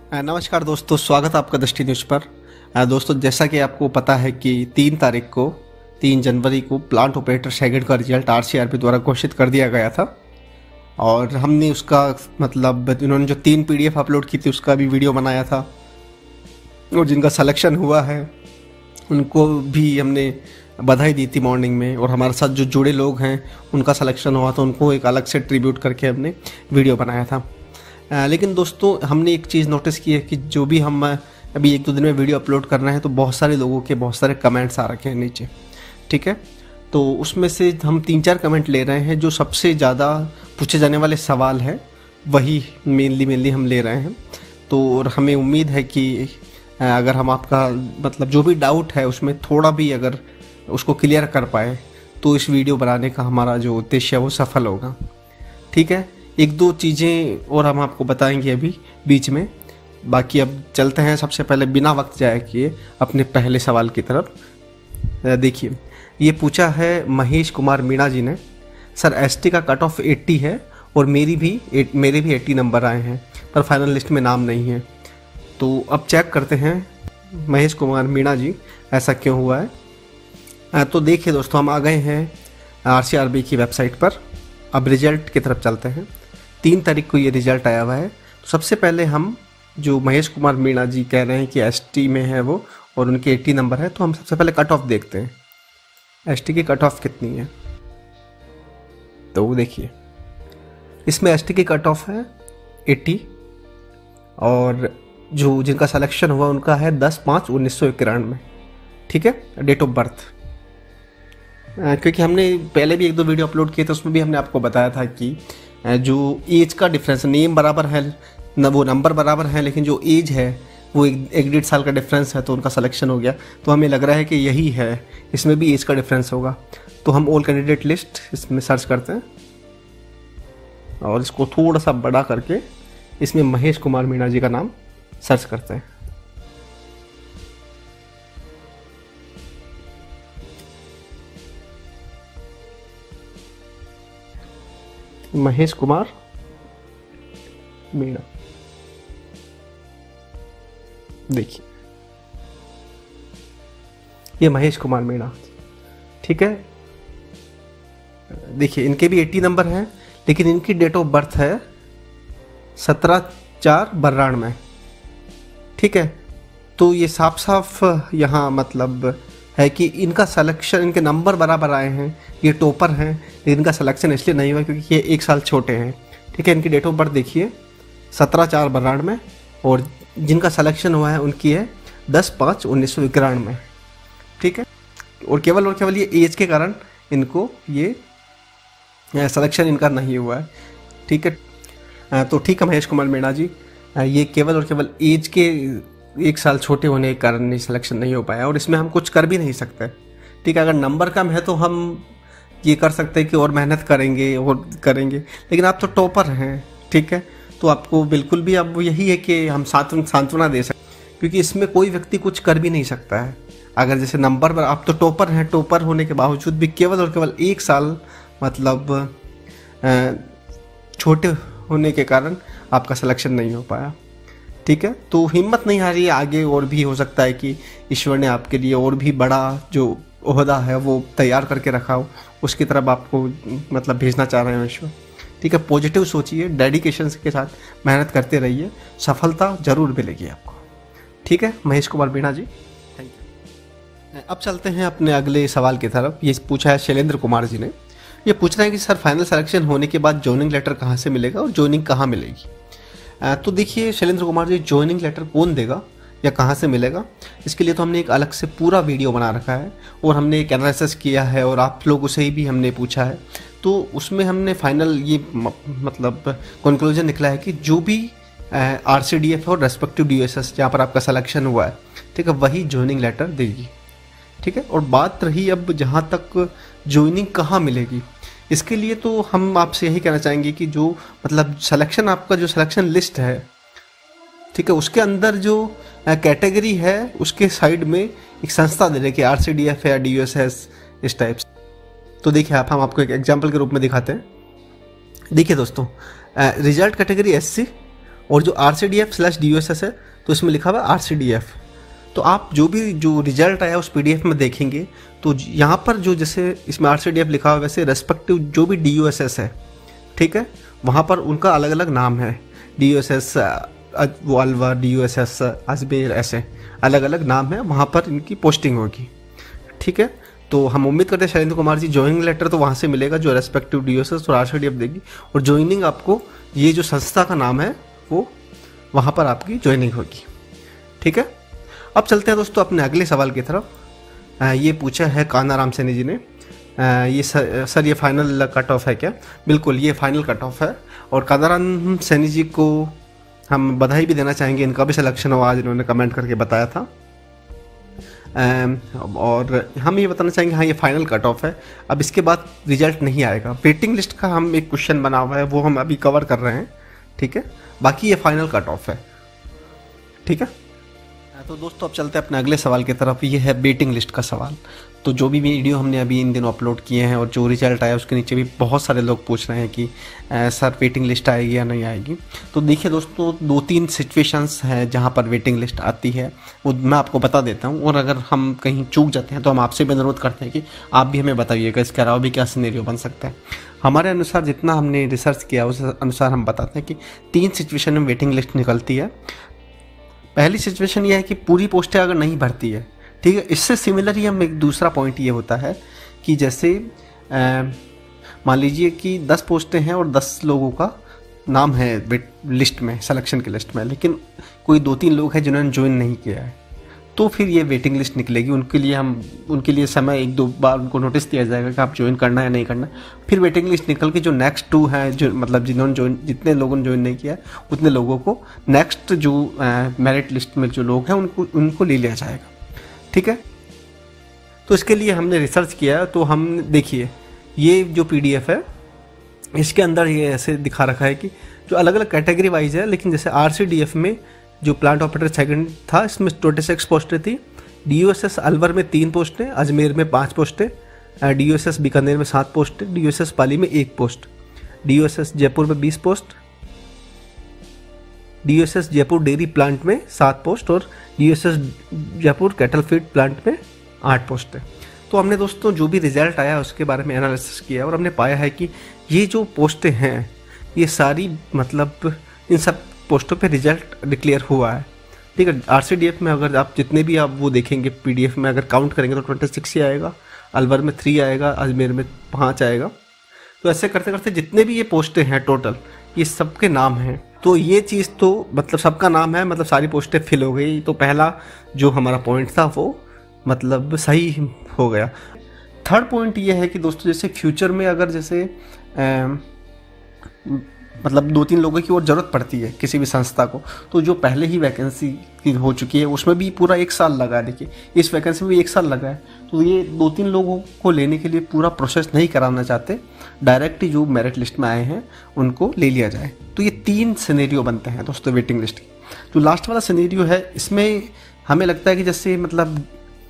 नमस्कार दोस्तों, स्वागत है आपका दृष्टि न्यूज़ पर। दोस्तों, जैसा कि आपको पता है कि 3 जनवरी को प्लांट ऑपरेटर शेगेड का रिजल्ट आरसीआरबी द्वारा घोषित कर दिया गया था और हमने उसका मतलब इन्होंने जो 3 पीडीएफ अपलोड की थी उसका भी वीडियो बनाया था और जिनका सिलेक्शन हुआ है उनको भी हमने बधाई दी थी मॉर्निंग में। और हमारे साथ जो जुड़े लोग हैं उनका सिलेक्शन हुआ था, उनको एक अलग से ट्रिब्यूट करके हमने वीडियो बनाया था। लेकिन दोस्तों, हमने एक चीज़ नोटिस की है कि जो भी हम अभी 1-2 दिन में वीडियो अपलोड कर रहे हैं तो बहुत सारे लोगों के बहुत सारे कमेंट्स आ रखे हैं नीचे, ठीक है। तो उसमें से हम 3-4 कमेंट ले रहे हैं जो सबसे ज़्यादा पूछे जाने वाले सवाल हैं, वही मेनली हम ले रहे हैं। तो और हमें उम्मीद है कि अगर हम आपका मतलब जो भी डाउट है उसमें थोड़ा भी अगर उसको क्लियर कर पाए तो इस वीडियो बनाने का हमारा जो उद्देश्य है वो सफल होगा, ठीक है। 1-2 चीज़ें और हम आपको बताएंगे अभी बीच में। बाकी अब चलते हैं सबसे पहले बिना वक्त जाए किए अपने पहले सवाल की तरफ। देखिए, ये पूछा है महेश कुमार मीणा जी ने। सर, एसटी का कट ऑफ 80 है और मेरे भी 80 नंबर आए हैं पर फाइनल लिस्ट में नाम नहीं है। तो अब चेक करते हैं महेश कुमार मीणा जी ऐसा क्यों हुआ है। तो देखिए दोस्तों, हम आ गए हैं आरसीआरबी की वेबसाइट पर। अब रिजल्ट की तरफ चलते हैं। 3 तारीख को ये रिजल्ट आया हुआ है। तो सबसे पहले हम जो महेश कुमार मीणा जी कह रहे हैं कि एसटी में है वो और उनके 80 नंबर है, तो हम सबसे पहले कट ऑफ देखते हैं एसटी की कट ऑफ कितनी है। तो देखिए, इसमें एसटी की कट ऑफ है 80 और जो जिनका सिलेक्शन हुआ उनका है 10/5/1991, ठीक है, डेट ऑफ बर्थ। क्योंकि हमने पहले भी 1-2 वीडियो अपलोड किए थे, उसमें भी हमने आपको बताया था कि जो एज का डिफरेंस, नेम बराबर है न, वो नंबर बराबर है, लेकिन जो एज है वो 1-1.5 साल का डिफरेंस है, तो उनका सिलेक्शन हो गया। तो हमें लग रहा है कि यही है, इसमें भी एज का डिफरेंस होगा। तो हम ऑल कैंडिडेट लिस्ट इसमें सर्च करते हैं और इसको थोड़ा सा बड़ा करके इसमें महेश कुमार मीणा जी का नाम सर्च करते हैं। महेश कुमार मीणा, देखिए ये महेश कुमार मीणा, ठीक है। देखिए, इनके भी 80 नंबर हैं, लेकिन इनकी डेट ऑफ बर्थ है 17/4/92, ठीक है। तो ये साफ साफ यहाँ मतलब है कि इनका सिलेक्शन, इनके नंबर बराबर आए हैं, ये टॉपर हैं, लेकिन इनका सिलेक्शन इसलिए नहीं हुआ क्योंकि ये 1 साल छोटे हैं, ठीक है। इनकी डेट ऑफ बर्थ देखिए 17/4/92 और जिनका सिलेक्शन हुआ है उनकी है 10/5/1991, ठीक है। और केवल ये एज के कारण इनको ये सिलेक्शन इनका नहीं हुआ है, ठीक है। तो ठीक है महेश कुमार मीणा जी, ये केवल एज के 1 साल छोटे होने के कारण सिलेक्शन नहीं हो पाया और इसमें हम कुछ कर भी नहीं सकते, ठीक है। अगर नंबर कम है तो हम ये कर सकते हैं कि और मेहनत करेंगे, लेकिन आप तो टॉपर हैं, ठीक है। तो आपको बिल्कुल भी अब यही है कि हम सांत्वना दे सकते, क्योंकि इसमें कोई व्यक्ति कुछ कर भी नहीं सकता है। अगर जैसे नंबर पर आप तो टॉपर हैं, टॉपर होने के बावजूद भी केवल 1 साल मतलब छोटे होने के कारण आपका सिलेक्शन नहीं हो पाया, ठीक है। तो हिम्मत नहीं हारिए, आगे और भी हो सकता है कि ईश्वर ने आपके लिए और भी बड़ा जो ओहदा है वो तैयार करके रखा हो, उसकी तरफ आपको मतलब भेजना चाह रहे हैं ईश्वर, ठीक है। पॉजिटिव सोचिए, डेडिकेशन के साथ मेहनत करते रहिए, सफलता जरूर मिलेगी आपको, ठीक है महेश कुमार मीणा जी, थैंक यू। अब चलते हैं अपने अगले सवाल की तरफ। ये पूछा है शैलेंद्र कुमार जी ने। ये पूछ रहे हैं कि सर, फाइनल सिलेक्शन होने के बाद जॉइनिंग लेटर कहाँ से मिलेगा और जॉइनिंग कहाँ मिलेगी। तो देखिए शैलेंद्र कुमार जी, जॉइनिंग लेटर कौन देगा या कहाँ से मिलेगा, इसके लिए तो हमने एक अलग से पूरा वीडियो बना रखा है और हमने एक एनालिसिस किया है और आप लोगों से ही भी हमने पूछा है। तो उसमें हमने फाइनल ये मतलब कंक्लूजन निकला है कि जो भी आरसीडीएफ और रेस्पेक्टिव डीएसएस जहाँ पर आपका सिलेक्शन हुआ है, ठीक है, वही जॉइनिंग लेटर देगी, ठीक है। और बात रही अब जहाँ तक जॉइनिंग कहाँ मिलेगी, इसके लिए तो हम आपसे यही कहना चाहेंगे कि जो मतलब सिलेक्शन, आपका जो सिलेक्शन लिस्ट है, ठीक है, उसके अंदर जो कैटेगरी है उसके साइड में एक संस्था दे रही है, आरसीडीएफ या डीएसएस, इस टाइप से। तो देखिए हम आपको एक एग्जाम्पल के रूप में दिखाते हैं। देखिए दोस्तों, रिजल्ट कैटेगरी एससी और जो RCDF/DUSS है तो इसमें लिखा हुआ है RCDF। तो आप जो रिजल्ट आया उस PDF में देखेंगे तो यहाँ पर जो जैसे इसमें RCDF लिखा हुआ है वैसे रेस्पेक्टिव जो भी DUSS है, ठीक है, वहाँ पर उनका अलग अलग नाम है। DUSS वो अलवर, DUSS अजमेर, ऐसे अलग अलग नाम है, वहाँ पर इनकी पोस्टिंग होगी, ठीक है। तो हम उम्मीद करते हैं शैलेंद्र कुमार जी ज्वाइनिंग लेटर तो वहाँ से मिलेगा जो रेस्पेक्टिव DUSS और RCDF देगी, और ज्वाइनिंग आपको ये जो संस्था का नाम है वो वहाँ पर आपकी ज्वाइनिंग होगी, ठीक है। अब चलते हैं दोस्तों अपने अगले सवाल की तरफ। ये पूछा है कानाराम सैनी जी ने, ये सर ये फाइनल कट ऑफ है क्या? बिल्कुल, ये फाइनल कट ऑफ है, और कानाराम सैनी जी को हम बधाई भी देना चाहेंगे, इनका भी सिलेक्शन हुआ, आज इन्होंने कमेंट करके बताया था। और हम ये बताना चाहेंगे हाँ ये फाइनल कट ऑफ है, अब इसके बाद रिजल्ट नहीं आएगा। वेटिंग लिस्ट का हम एक क्वेश्चन बना हुआ है वो हम अभी कवर कर रहे हैं, ठीक है, बाकी ये फाइनल कट ऑफ है, ठीक है। तो दोस्तों अब चलते हैं अपने अगले सवाल की तरफ। ये है वेटिंग लिस्ट का सवाल। तो जो भी वीडियो हमने अभी इन दिनों अपलोड किए हैं और जो रिजल्ट आया उसके नीचे भी बहुत सारे लोग पूछ रहे हैं कि सर वेटिंग लिस्ट आएगी या नहीं आएगी। तो देखिए दोस्तों, 2-3 सिचुएशंस हैं जहां पर वेटिंग लिस्ट आती है, वो मैं आपको बता देता हूं, और अगर हम कहीं चूक जाते हैं तो हम आपसे भी अनुरोध करते हैं कि आप भी हमें बताइएगा इसके अलावा भी क्या सिनेरियो बन सकता है। हमारे अनुसार जितना हमने रिसर्च किया उस अनुसार हम बताते हैं कि 3 सिचुएशन में वेटिंग लिस्ट निकलती है। पहली सिचुएशन ये है कि पूरी पोस्टें अगर नहीं भरती है, ठीक है। इससे सिमिलर ही हम एक दूसरा पॉइंट ये होता है कि जैसे मान लीजिए कि 10 पोस्टें हैं और 10 लोगों का नाम है लिस्ट में, सिलेक्शन की लिस्ट में, लेकिन कोई 2-3 लोग हैं जिन्होंने ज्वाइन नहीं किया है, तो फिर ये वेटिंग लिस्ट निकलेगी। उनके लिए समय 1-2 बार उनको नोटिस दिया जाएगा कि आप ज्वाइन करना है या नहीं करना। फिर वेटिंग लिस्ट निकल के जो नेक्स्ट 2 हैं, जो मतलब जितने लोगों ने ज्वाइन नहीं किया उतने लोगों को नेक्स्ट जो मेरिट लिस्ट में जो लोग हैं उनको ले लिया जाएगा, ठीक है। तो इसके लिए हमने रिसर्च किया, तो हम देखिए ये जो PDF है इसके अंदर ये ऐसे दिखा रखा है कि जो अलग अलग कैटेगरी वाइज है, लेकिन जैसे RCDF में जो प्लांट ऑपरेटर सेकंड था इसमें 26 पोस्टें थी, DUSS अलवर में 3 पोस्टें, अजमेर में 5 पोस्टें, DUSS बीकानेर में 7 पोस्टें, DUSS पाली में 1 पोस्ट, DUSS जयपुर में 20 post, DUSS Jaipur dairy plant में 7 पोस्ट और DUSS Jaipur cattle feed plant में 8 पोस्टें। तो हमने दोस्तों जो भी रिजल्ट आया उसके बारे में एनालिसिस किया और हमने पाया है कि ये जो पोस्टें हैं ये सारी मतलब इन सब पोस्टों पे रिजल्ट डिक्लेयर हुआ है, ठीक है। RCDF में अगर आप जितने भी आप वो देखेंगे PDF में अगर काउंट करेंगे तो 26 ही आएगा, अलवर में 3 आएगा, अजमेर में 5 आएगा। तो ऐसे करते करते जितने भी ये पोस्टें हैं टोटल ये सबके नाम हैं। तो ये चीज़ तो मतलब सबका नाम है, मतलब सारी पोस्टें फिल हो गई। तो पहला जो हमारा पॉइंट था वो मतलब सही हो गया। थर्ड पॉइंट ये है कि दोस्तों जैसे फ्यूचर में अगर जैसे मतलब 2-3 लोगों की और ज़रूरत पड़ती है किसी भी संस्था को, तो जो पहले ही वैकेंसी की हो चुकी है उसमें भी पूरा 1 साल लगा है। देखिए इस वैकेंसी में भी 1 साल लगा है, तो ये 2-3 लोगों को लेने के लिए पूरा प्रोसेस नहीं कराना चाहते, डायरेक्ट ही जो मेरिट लिस्ट में आए हैं उनको ले लिया जाए। तो ये 3 सिनेरियो बनते हैं दोस्तों वेटिंग लिस्ट की। जो लास्ट वाला सिनेरियो है इसमें हमें लगता है कि जैसे मतलब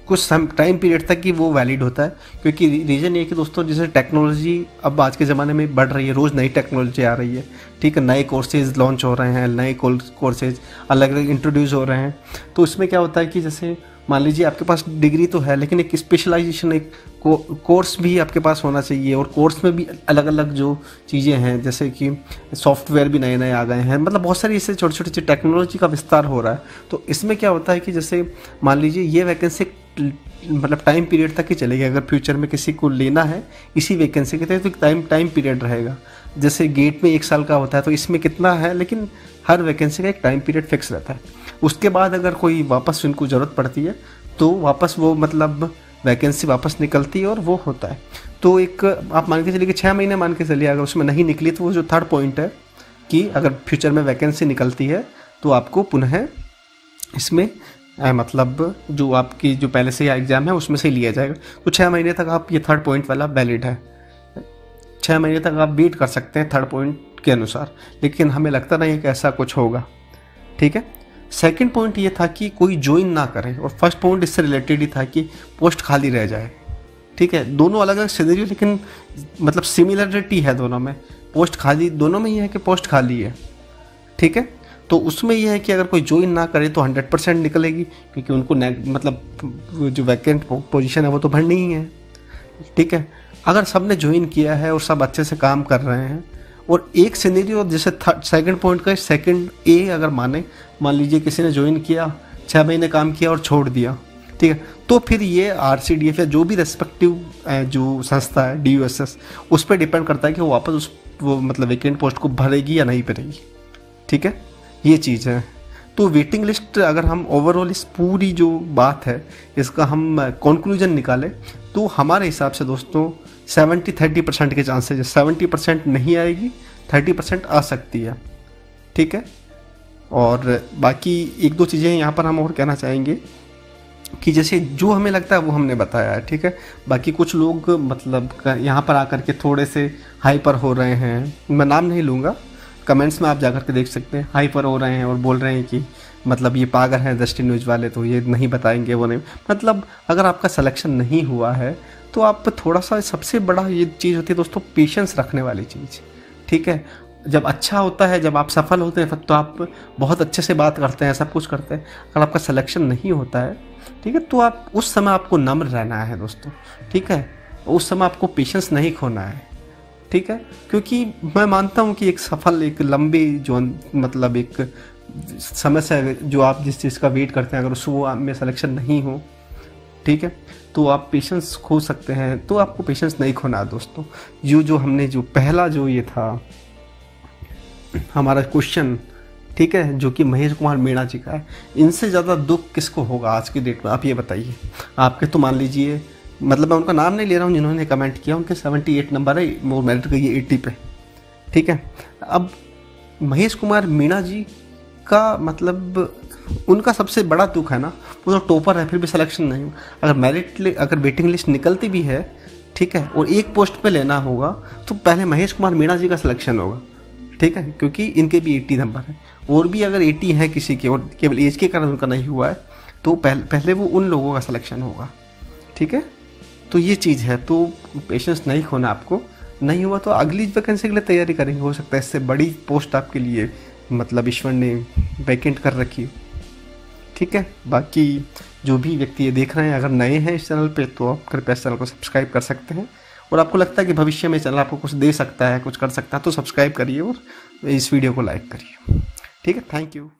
कुछ टाइम पीरियड तक ही वो वैलिड होता है, क्योंकि रीज़न ये कि दोस्तों जैसे टेक्नोलॉजी अब आज के ज़माने में बढ़ रही है, रोज़ नई टेक्नोलॉजी आ रही है, ठीक है, नए कोर्सेज लॉन्च हो रहे हैं, नए कोर्सेज अलग अलग इंट्रोड्यूस हो रहे हैं। तो इसमें क्या होता है कि जैसे मान लीजिए आपके पास डिग्री तो है लेकिन एक स्पेशलाइजेशन एक कोर्स भी आपके पास होना चाहिए, और कोर्स में भी अलग अलग जो चीज़ें हैं जैसे कि सॉफ्टवेयर भी नए नए आ गए हैं, मतलब बहुत सारी इससे छोटी छोटी टेक्नोलॉजी का विस्तार हो रहा है। तो इसमें क्या होता है कि जैसे मान लीजिए ये वैकेंसी मतलब टाइम पीरियड तक ही चलेगी। अगर फ्यूचर में किसी को लेना है इसी वैकेंसी के तहत तो टाइम पीरियड रहेगा। जैसे गेट में 1 साल का होता है तो इसमें कितना है, लेकिन हर वैकेंसी का एक टाइम पीरियड फिक्स रहता है। उसके बाद अगर कोई वापस इनको ज़रूरत पड़ती है तो वापस वो मतलब वैकेंसी वापस निकलती है और वो होता है। तो एक आप मान के चलिए कि 6 महीने मान के चलिए, अगर उसमें नहीं निकली तो वो जो थर्ड पॉइंट है कि अगर फ्यूचर में वैकेंसी निकलती है तो आपको पुनः इसमें मतलब जो आपकी जो पहले से एग्ज़ाम है उसमें से लिया जाएगा। तो 6 महीने तक आप ये थर्ड पॉइंट वाला वैलिड है, 6 महीने तक आप वेट कर सकते हैं थर्ड पॉइंट के अनुसार, लेकिन हमें लगता नहीं है कि ऐसा कुछ होगा, ठीक है। सेकंड पॉइंट ये था कि कोई ज्वाइन ना करे, और फर्स्ट पॉइंट इससे रिलेटेड ही था कि पोस्ट खाली रह जाए, ठीक है। दोनों अलग अलग सिनेरियो लेकिन मतलब सिमिलरिटी है दोनों में, पोस्ट खाली दोनों में ही है कि पोस्ट खाली है, ठीक है। तो उसमें यह है कि अगर कोई ज्वाइन ना करे तो 100% निकलेगी, क्योंकि उनको मतलब जो वैकेंट पोजीशन है वो तो भरनी ही है। ठीक है, अगर सब ने ज्वाइन किया है और सब अच्छे से काम कर रहे हैं, और एक सिनेरियो जैसे सेकंड पॉइंट का सेकंड ए अगर मान लीजिए किसी ने ज्वाइन किया, 6 महीने काम किया और छोड़ दिया, ठीक है, तो फिर ये RCDF या जो भी रेस्पेक्टिव जो संस्था है DUSS, उस पर डिपेंड करता है कि वो वापस वो मतलब वैकेंट पोस्ट को भरेगी या नहीं भरेगी। ठीक है, ये चीज़ है। तो वेटिंग लिस्ट अगर हम ओवरऑल इस पूरी जो बात है इसका हम कंक्लूजन निकालें तो हमारे हिसाब से दोस्तों 70-30% के चांसेज है। 70% नहीं आएगी, 30% आ सकती है। ठीक है, और बाकी 1-2 चीज़ें यहाँ पर हम और कहना चाहेंगे कि जैसे जो हमें लगता है वो हमने बताया है। ठीक है, बाकी कुछ लोग मतलब यहाँ पर आकर के थोड़े से हाइपर हो रहे हैं, मैं नाम नहीं लूँगा, कमेंट्स में आप जाकर के देख सकते हैं, हाइपर हो रहे हैं और बोल रहे हैं कि मतलब ये पागल हैं दृष्टि न्यूज़ वाले, तो ये नहीं बताएंगे वो नहीं। मतलब अगर आपका सिलेक्शन नहीं हुआ है तो आप थोड़ा सा, सबसे बड़ा ये चीज़ होती है दोस्तों पेशेंस रखने वाली चीज़। ठीक है, जब अच्छा होता है, जब आप सफल होते हैं तो आप बहुत अच्छे से बात करते हैं, सब कुछ करते हैं। अगर आपका सिलेक्शन नहीं होता है, ठीक है, तो आप उस समय आपको नम्र रहना है दोस्तों। ठीक है, उस समय आपको पेशेंस नहीं खोना है। ठीक है, क्योंकि मैं मानता हूँ कि एक सफल, एक लंबी जो मतलब एक समय से जो आप जिस चीज़ का वेट करते हैं, अगर उस वो में सिलेक्शन नहीं हो, ठीक है, तो आप पेशेंस खो सकते हैं। तो आपको पेशेंस नहीं खोना है दोस्तों। जो हमने जो पहला जो ये था हमारा क्वेश्चन, ठीक है, जो कि महेश कुमार मीणा जी का है, इनसे ज़्यादा दुख किसको होगा आज की डेट में, आप ये बताइए। आपके तो मान लीजिए, मतलब मैं उनका नाम नहीं ले रहा हूँ जिन्होंने कमेंट किया, उनके 78 नंबर है, वो मेरिट गई है 80 पे। ठीक है, अब महेश कुमार मीणा जी का मतलब उनका सबसे बड़ा दुख है ना, वो तो टॉपर है फिर भी सिलेक्शन नहीं हुआ। अगर वेटिंग लिस्ट निकलती भी है, ठीक है, और एक पोस्ट पे लेना होगा तो पहले महेश कुमार मीणा जी का सिलेक्शन होगा। ठीक है, क्योंकि इनके भी 80 नंबर है, और भी अगर 80 है किसी के और केवल एज के कारण उनका नहीं हुआ है तो पहले वो उन लोगों का सिलेक्शन होगा। ठीक है, तो ये चीज़ है, तो पेशेंस नहीं खोना आपको। नहीं हुआ तो अगली वैकेंसी के लिए तैयारी करेंगे, हो सकता है इससे बड़ी पोस्ट आपके लिए मतलब ईश्वर ने वैकेंट कर रखी हो। ठीक है, बाकी जो भी व्यक्ति ये देख रहे हैं, अगर नए हैं इस चैनल पे तो आप कृपया इस चैनल को सब्सक्राइब कर सकते हैं, और आपको लगता है कि भविष्य में चैनल आपको कुछ दे सकता है, कुछ कर सकता है, तो सब्सक्राइब करिए और इस वीडियो को लाइक करिए। ठीक है, थैंक यू।